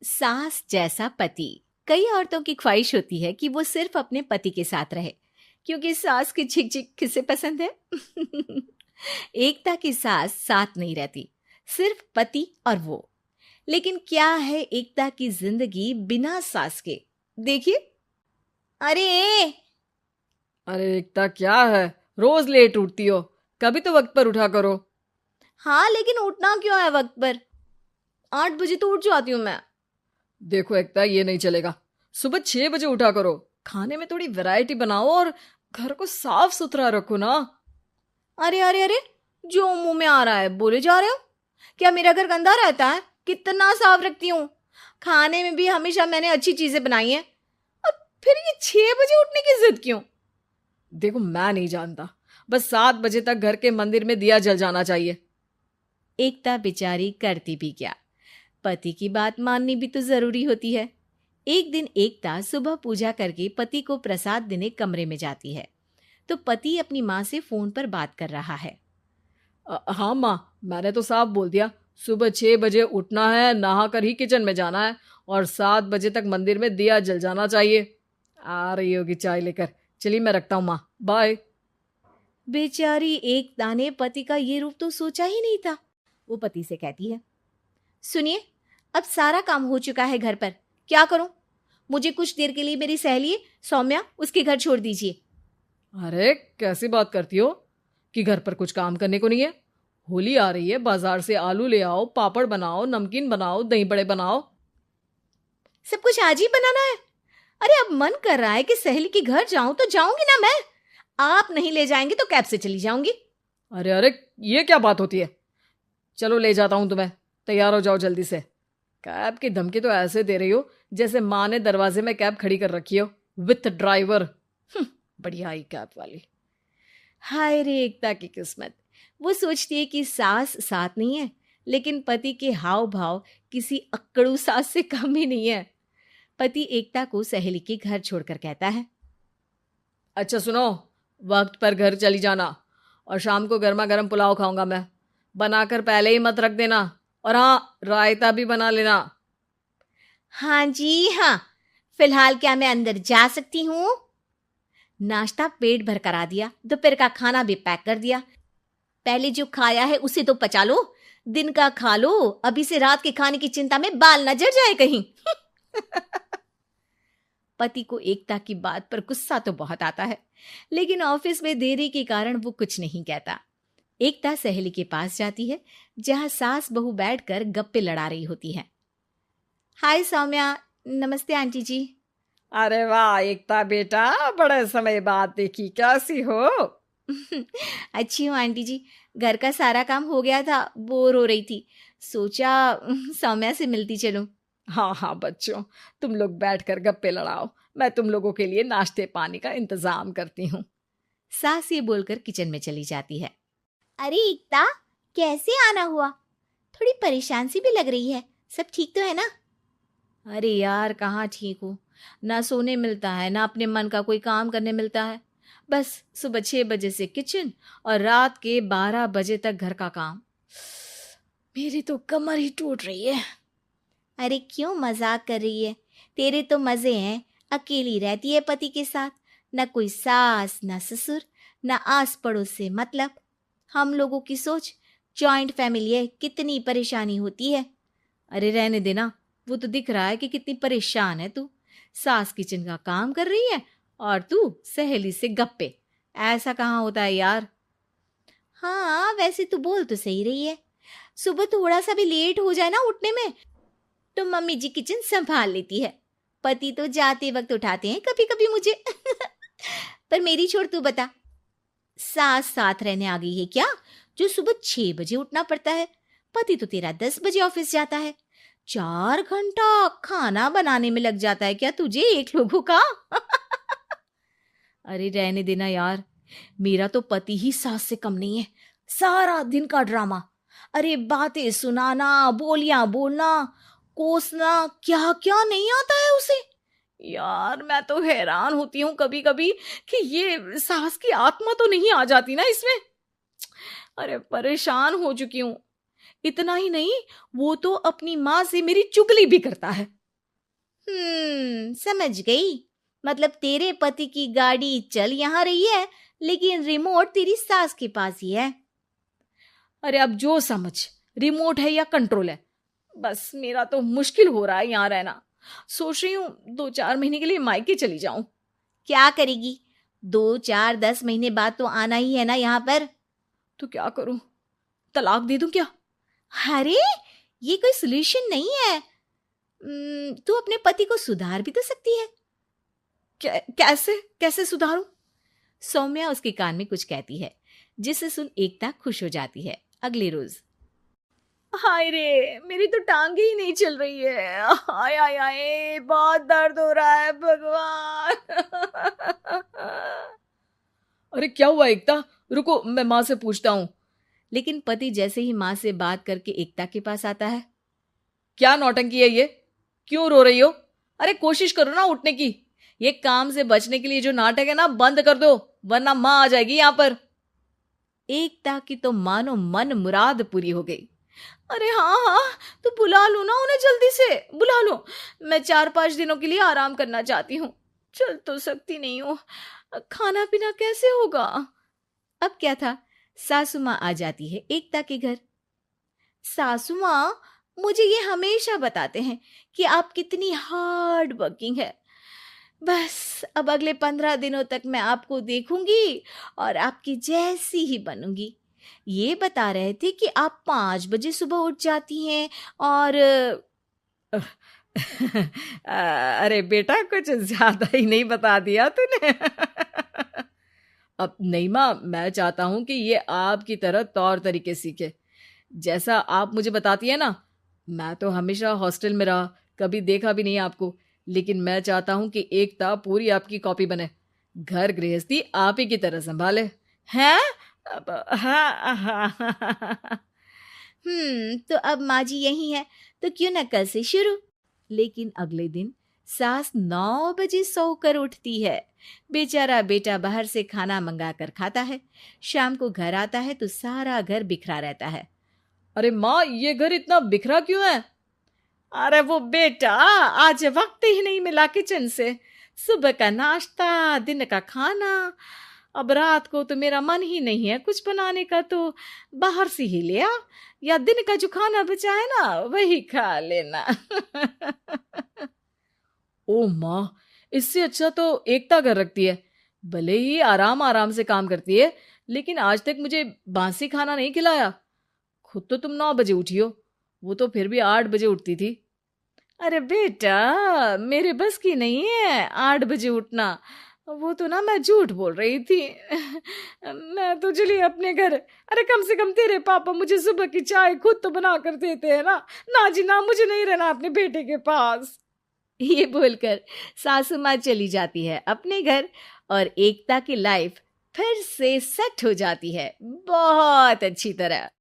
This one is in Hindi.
सास जैसा पति। कई औरतों की ख्वाहिश होती है कि वो सिर्फ अपने पति के साथ रहे, क्योंकि सास की झिक झिक किसे पसंद है। एकता की सास साथ नहीं रहती, सिर्फ पति और वो। लेकिन क्या है एकता की जिंदगी बिना सास के? देखिए। अरे अरे एकता, क्या है? रोज लेट उठती हो, कभी तो वक्त पर उठा करो। हाँ, लेकिन उठना क्यों है वक्त पर? 8 बजे तो उठ जाती हूँ मैं। देखो एकता, ये नहीं चलेगा। सुबह 6 बजे उठा करो। खाने में थोड़ी वैरायटी बनाओ और घर को साफ सुथरा रखो ना। अरे अरे अरे, जो मुंह में आ रहा है बोले जा रहे हो। क्या मेरा घर गंदा रहता है? कितना साफ रखती हूँ। खाने में भी हमेशा मैंने अच्छी चीजें बनाई हैं। और फिर ये 6 बजे उठने की जिद क्यों? देखो, मैं नहीं जानता, बस 7 बजे तक घर के मंदिर में दिया जल जाना चाहिए। एकता बेचारी करती भी क्या, पति की बात माननी भी तो जरूरी होती है। एक दिन एकता सुबह पूजा करके पति को प्रसाद देने कमरे में जाती है, तो पति अपनी माँ से फोन पर बात कर रहा है। हाँ माँ, मैंने तो साफ बोल दिया। सुबह 6 बजे उठना है, नहा कर ही किचन में जाना है और 7 बजे तक मंदिर में दिया जल जाना चाहिए। आ रही होगी चाय लेकर। चलिए मैं रखता हूँ माँ, बाय। बेचारी एकता ने पति का ये रूप तो सोचा ही नहीं था। वो पति से कहती है, सुनिए, अब सारा काम हो चुका है घर पर, क्या करूं? मुझे कुछ देर के लिए मेरी सहेली सौम्या उसके घर छोड़ दीजिए। अरे कैसी बात करती हो कि घर पर कुछ काम करने को नहीं है? होली आ रही है, बाजार से आलू ले आओ, पापड़ बनाओ, नमकीन बनाओ, दही बड़े बनाओ। सब कुछ आज ही बनाना है? अरे अब मन कर रहा है कि सहेली के घर जाऊं तो जाऊंगी ना मैं। आप नहीं ले जाएंगे तो कैब से चली जाऊंगी। अरे अरे, ये क्या बात होती है? चलो ले जाता हूँ तुम्हें, तैयार हो जाओ जल्दी से। कैब की धमकी तो ऐसे दे रही हो जैसे माँ ने दरवाजे में कैब खड़ी कर रखी हो, विथ ड्राइवर। बढ़िया आई कैब वाली। हाय रे एकता की किस्मत। वो सोचती है कि सास साथ नहीं है, लेकिन पति के हाव भाव किसी अक्कड़ू सास से कम ही नहीं है। पति एकता को सहेली के घर छोड़कर कहता है, अच्छा सुनो, वक्त पर घर चली जाना और शाम को गर्मा गर्म पुलाव खाऊंगा मैं। बनाकर पहले ही मत रख देना, और हाँ, रायता भी बना लेना। हाँ जी हाँ, फिलहाल क्या मैं अंदर जा सकती हूँ? नाश्ता पेट भर करा दिया, दोपहर का खाना भी पैक कर दिया। पहले जो खाया है उसे तो पचा लो, दिन का खा लो, अभी से रात के खाने की चिंता में बाल न जल जाए कहीं। पति को एकता की बात पर गुस्सा तो बहुत आता है, लेकिन ऑफिस में देरी के कारण वो कुछ नहीं कहता। एकता सहेली के पास जाती है, जहां सास बहू बैठकर गप्पे लड़ा रही होती है। हाय सौम्या। नमस्ते आंटी जी। अरे वाह एकता बेटा, बड़े समय बाद देखी, कैसी हो? अच्छी हूँ आंटी जी। घर का सारा काम हो गया था, बोर हो रही थी, सोचा सौम्या से मिलती चलूं। हाँ हाँ बच्चों, तुम लोग बैठकर गप्पे लड़ाओ, मैं तुम लोगों के लिए नाश्ते पानी का इंतजाम करती हूँ। सास ये बोलकर किचन में चली जाती है। अरे एकता, कैसे आना हुआ? थोड़ी परेशान सी भी लग रही है, सब ठीक तो है ना? अरे यार, कहाँ ठीक हूँ। ना सोने मिलता है, ना अपने मन का कोई काम करने मिलता है। बस सुबह 6 बजे से किचन और रात के 12 बजे तक घर का काम। मेरी तो कमर ही टूट रही है। अरे क्यों मजाक कर रही है? तेरे तो मजे हैं, अकेली रहती है पति के साथ, न कोई सास न ससुर, न आस पड़ोस से मतलब। हम लोगों की सोच, जॉइंट फैमिली है, कितनी परेशानी होती है। अरे रहने देना, वो तो दिख रहा है कि कितनी परेशान है तू। सास किचन का काम कर रही है और तू सहेली से गप्पे। ऐसा कहाँ होता है यार। हाँ वैसे तू बोल तो सही रही है। सुबह थोड़ा सा भी लेट हो जाए ना उठने में, तो मम्मी जी किचन संभाल लेती है। पति तो जाते वक्त उठाते हैं कभी कभी मुझे। पर मेरी छोड़, तू बता, सास साथ रहने आ गई है क्या, जो सुबह 6 बजे उठना पड़ता है? पति तो तेरा 10 बजे ऑफिस जाता है। 4 घंटा खाना बनाने में लग जाता है क्या तुझे एक लोगों का? अरे रहने देना यार, मेरा तो पति ही सास से कम नहीं है। सारा दिन का ड्रामा, अरे बातें सुनाना, बोलियां बोलना, कोसना, क्या क्या नहीं आता है उसे। यार मैं तो हैरान होती हूँ कभी कभी कि ये सास की आत्मा तो नहीं आ जाती ना इसमें। अरे परेशान हो चुकी हूँ। इतना ही नहीं, वो तो अपनी माँ से मेरी चुगली भी करता है। समझ गई। मतलब तेरे पति की गाड़ी चल यहाँ रही है, लेकिन रिमोट तेरी सास के पास ही है। अरे अब जो समझ, रिमोट है या कंट्रोल है, बस मेरा तो मुश्किल हो रहा है यहाँ रहना। सोच रही हूँ 2-4 महीने के लिए मायके चली जाऊं। क्या करेगी? 2-4-10 महीने बाद तो आना ही है ना यहाँ पर। तो क्या करूं, तलाक दे दूं क्या? अरे ये कोई सोल्यूशन नहीं है। तू अपने पति को सुधार भी तो सकती है। कैसे कैसे सुधारूं? सौम्या उसके कान में कुछ कहती है, जिसे सुन एकता खुश हो जाती है। अगले रोज, हाय रे, मेरी तो टांगे ही नहीं चल रही है। हाय हाय हाय, बहुत दर्द हो रहा है भगवान। अरे क्या हुआ एकता, रुको मैं माँ से पूछता हूँ। लेकिन पति जैसे ही माँ से बात करके एकता के पास आता है। क्या नौटंकी है ये, क्यों रो रही हो? अरे कोशिश करो ना उठने की। ये काम से बचने के लिए जो नाटक है ना, बंद कर दो, वरना माँ आ जाएगी यहाँ पर। एकता की तो मानो मन मुराद पूरी हो गई। अरे हाँ हाँ, तो बुला लो ना उन्हें, जल्दी से बुला लो। मैं 4-5 दिनों के लिए आराम करना चाहती हूँ, चल तो सकती नहीं हूँ। खाना पीना कैसे होगा? अब क्या था, सासू माँ आ जाती है एकता के घर। सासू माँ, मुझे ये हमेशा बताते हैं कि आप कितनी हार्ड वर्किंग है। बस अब अगले 15 दिनों तक मैं आपको देखूंगी और आपकी जैसी ही बनूंगी। ये बता रहे थे कि आप 5 बजे सुबह उठ जाती हैं और अरे बेटा, कुछ ज्यादा ही नहीं बता दिया तूने। अब नहीं माँ, मैं चाहता हूं कि ये आपकी तरह तौर तरीके सीखे, जैसा आप मुझे बताती है ना। मैं तो हमेशा हॉस्टल में रहा, कभी देखा भी नहीं आपको, लेकिन मैं चाहता हूं कि एकता पूरी आपकी कॉपी बने, घर गृहस्थी आप ही की तरह संभाले। हैं? हाँ। तो अब माँ जी यही है, तो क्यों ना कल से शुरू। लेकिन अगले दिन सास 9 बजे सोकर उठती है। बेचारा बेटा बाहर से खाना मंगा कर खाता है। शाम को घर आता है तो सारा घर बिखरा रहता है। अरे माँ, ये घर इतना बिखरा क्यों है? अरे वो बेटा, आज वक्त ही नहीं मिला किचन से। सुबह का नाश्ता, दिन का खाना, अब रात को तो मेरा मन ही नहीं है कुछ बनाने का, तो बाहर से ही ले आ, या दिन का जो खाना बचा है ना वही खा लेना। ओ माँ, इससे अच्छा तो एकता घर रखती है। भले ही आराम आराम से काम करती है, लेकिन आज तक मुझे बासी खाना नहीं खिलाया। खुद तो तुम 9 बजे उठी हो, वो तो फिर भी 8 बजे उठती थी। अरे बेटा, मेरे बस की नहीं है 8 बजे उठना, वो तो ना मैं झूठ बोल रही थी। मैं तो चली अपने घर। अरे कम से कम तेरे पापा मुझे सुबह की चाय खुद तो बना कर देते हैं ना। ना जी ना, मुझे नहीं रहना अपने बेटे के पास। ये बोलकर सासू माँ चली जाती है अपने घर और एकता की लाइफ फिर से सेट हो जाती है, बहुत अच्छी तरह।